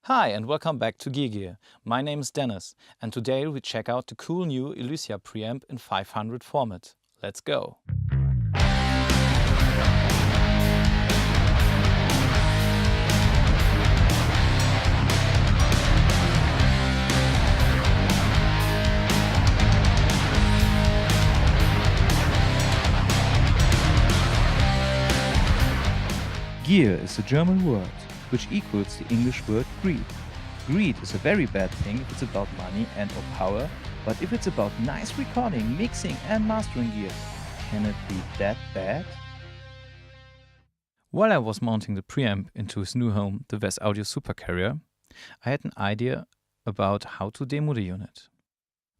Hi and welcome back to GearGier. My name is Dennis and today we check out the cool new Elysia preamp in 500 format. Let's go! Gier is a German word, which equals the English word greed. Greed is a very bad thing if it's about money and or power, but if it's about nice recording, mixing and mastering gear, can it be that bad? While I was mounting the preamp into his new home, the VES Audio Supercarrier, I had an idea about how to demo the unit.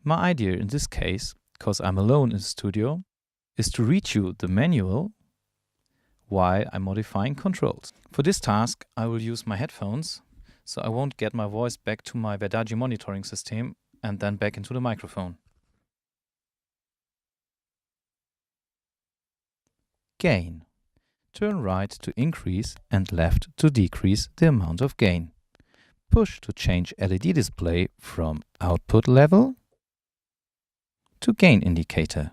My idea in this case, because I'm alone in the studio, is to read you the manual while I'm modifying controls. For this task, I will use my headphones, so I won't get my voice back to my Verdaji monitoring system and then back into the microphone. Gain. Turn right to increase and left to decrease the amount of gain. Push to change LED display from output level to gain indicator.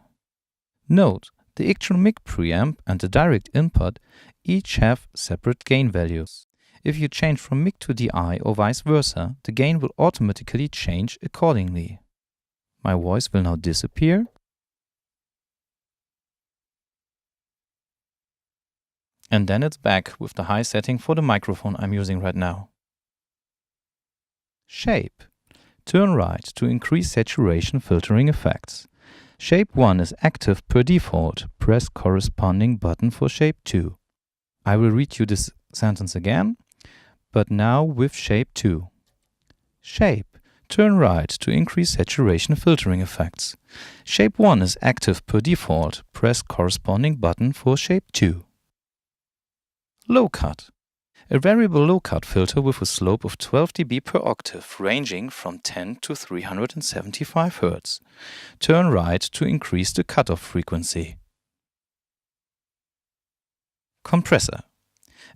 Note, the actual mic preamp and the direct input each have separate gain values. If you change from mic to DI or vice versa, the gain will automatically change accordingly. My voice will now disappear and then it's back with the high setting for the microphone I'm using right now. Shape. Turn right to increase saturation filtering effects. Shape 1 is active per default. Press corresponding button for Shape 2. I will read you this sentence again, but now with Shape 2. Shape. Turn right to increase saturation filtering effects. Shape 1 is active per default. Press corresponding button for Shape 2. Low cut. A variable low cut filter with a slope of 12 dB per octave ranging from 10 to 375 Hz. Turn right to increase the cutoff frequency. Compressor.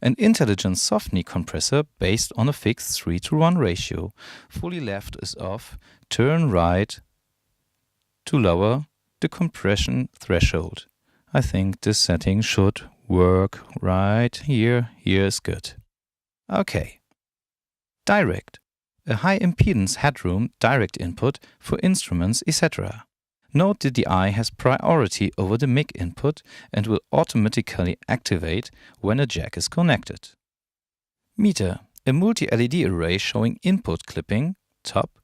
An intelligent soft-knee compressor based on a fixed 3:1 ratio. Fully left is off. Turn right to lower the compression threshold. I think this setting should work right here. Here is good. Okay. Direct. A high impedance headroom direct input for instruments, etc. Note the DI has priority over the mic input and will automatically activate when a jack is connected. Meter. A multi-LED array showing input clipping, top,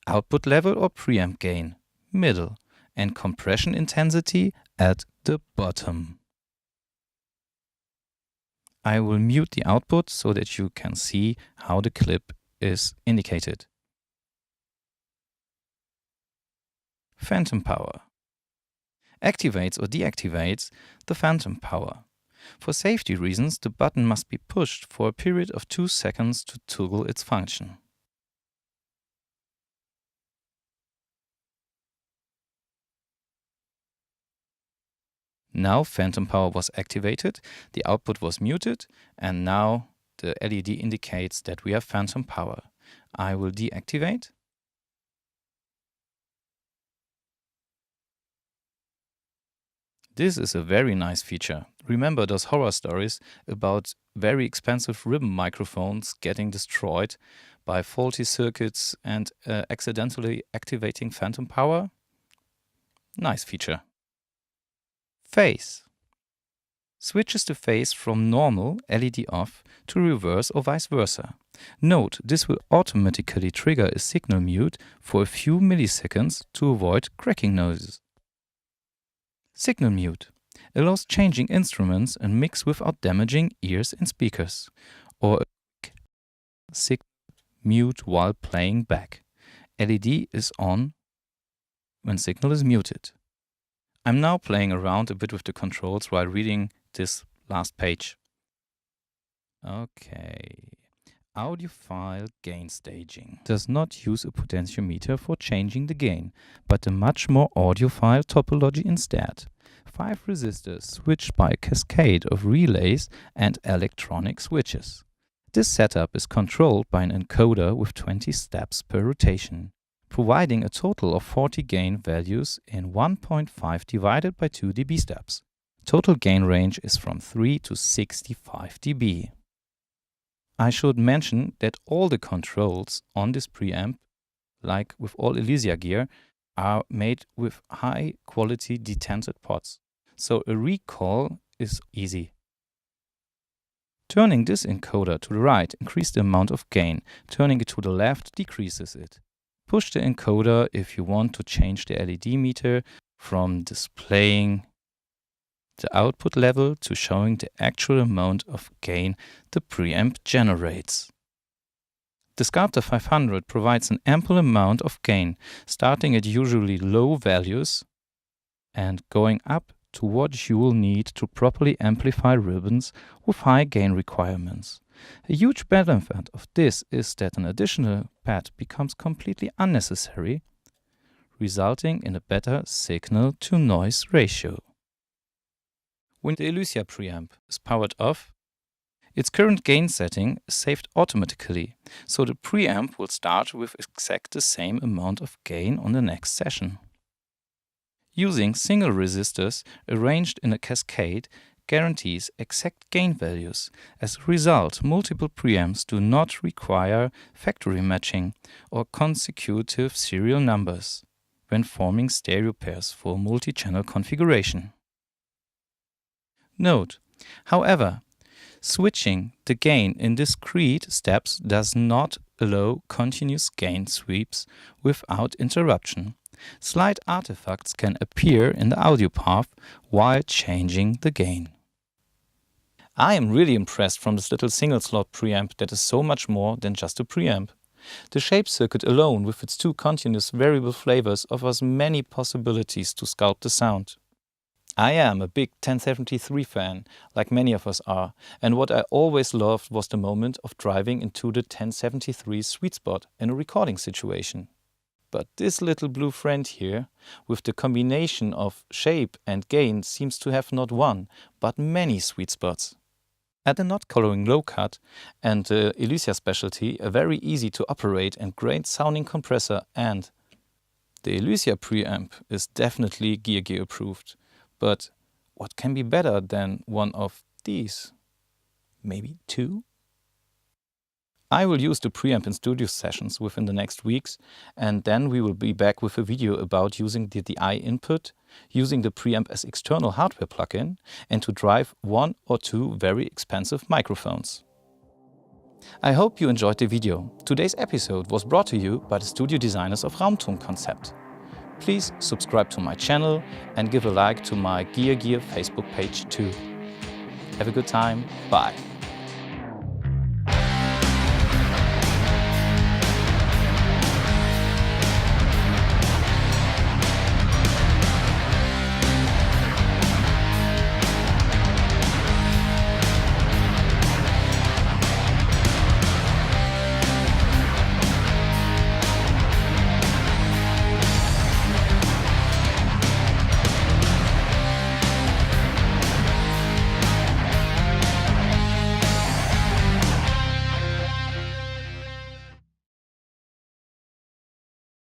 output level or preamp gain, middle, and compression intensity at the bottom. I will mute the output so that you can see how the clip is indicated. Phantom power. Activates or deactivates the phantom power. For safety reasons, the button must be pushed for a period of 2 seconds to toggle its function. Now phantom power was activated, the output was muted, and now the LED indicates that we have phantom power. I will deactivate. This is a very nice feature. Remember those horror stories about very expensive ribbon microphones getting destroyed by faulty circuits and accidentally activating phantom power? Nice feature. Phase. Switches the phase from normal LED off to reverse or vice versa. Note, this will automatically trigger a signal mute for a few milliseconds to avoid cracking noises. Signal mute allows changing instruments and mix without damaging ears and speakers, or a quick signal mute while playing back. LED is on when signal is muted. I'm now playing around a bit with the controls while reading this last page. Okay. Audiophile gain staging does not use a potentiometer for changing the gain, but a much more audiophile topology instead. 5 resistors switched by a cascade of relays and electronic switches. This setup is controlled by an encoder with 20 steps per rotation, providing a total of 40 gain values in 1.5 divided by 2 dB steps. Total gain range is from 3 to 65 dB. I should mention that all the controls on this preamp, like with all elysia gear, are made with high quality detented pots, so a recall is easy. Turning this encoder to the right increases the amount of gain, turning it to the left decreases it. Push the encoder if you want to change the LED meter from displaying the output level to showing the actual amount of gain the preamp generates. The Sculptor 500 provides an ample amount of gain, starting at usually low values and going up to what you will need to properly amplify ribbons with high gain requirements. A huge benefit of this is that an additional pad becomes completely unnecessary, resulting in a better signal-to-noise ratio. When the elysia preamp is powered off, its current gain setting is saved automatically, so the preamp will start with exact the same amount of gain on the next session. Using single resistors arranged in a cascade guarantees exact gain values. As a result, multiple preamps do not require factory matching or consecutive serial numbers when forming stereo pairs for multi-channel configuration. Note, however, switching the gain in discrete steps does not allow continuous gain sweeps without interruption. Slight artifacts can appear in the audio path while changing the gain. I am really impressed from this little single-slot preamp that is so much more than just a preamp. The shape circuit alone with its 2 continuous variable flavors offers many possibilities to sculpt the sound. I am a big 1073 fan, like many of us are, and what I always loved was the moment of driving into the 1073 sweet spot in a recording situation. But this little blue friend here, with the combination of shape and gain, seems to have not one, but many sweet spots. Add a not coloring low cut and the elysia specialty, a very easy to operate and great sounding compressor, and the elysia preamp is definitely GearGier approved. But what can be better than one of these? Maybe 2? I will use the preamp in studio sessions within the next weeks, and then we will be back with a video about using the DI input, using the preamp as external hardware plugin, and to drive 1 or 2 very expensive microphones. I hope you enjoyed the video. Today's episode was brought to you by the studio designers of Raumtonkonzept. Please subscribe to my channel and give a like to my GearGier Facebook page too. Have a good time. Bye.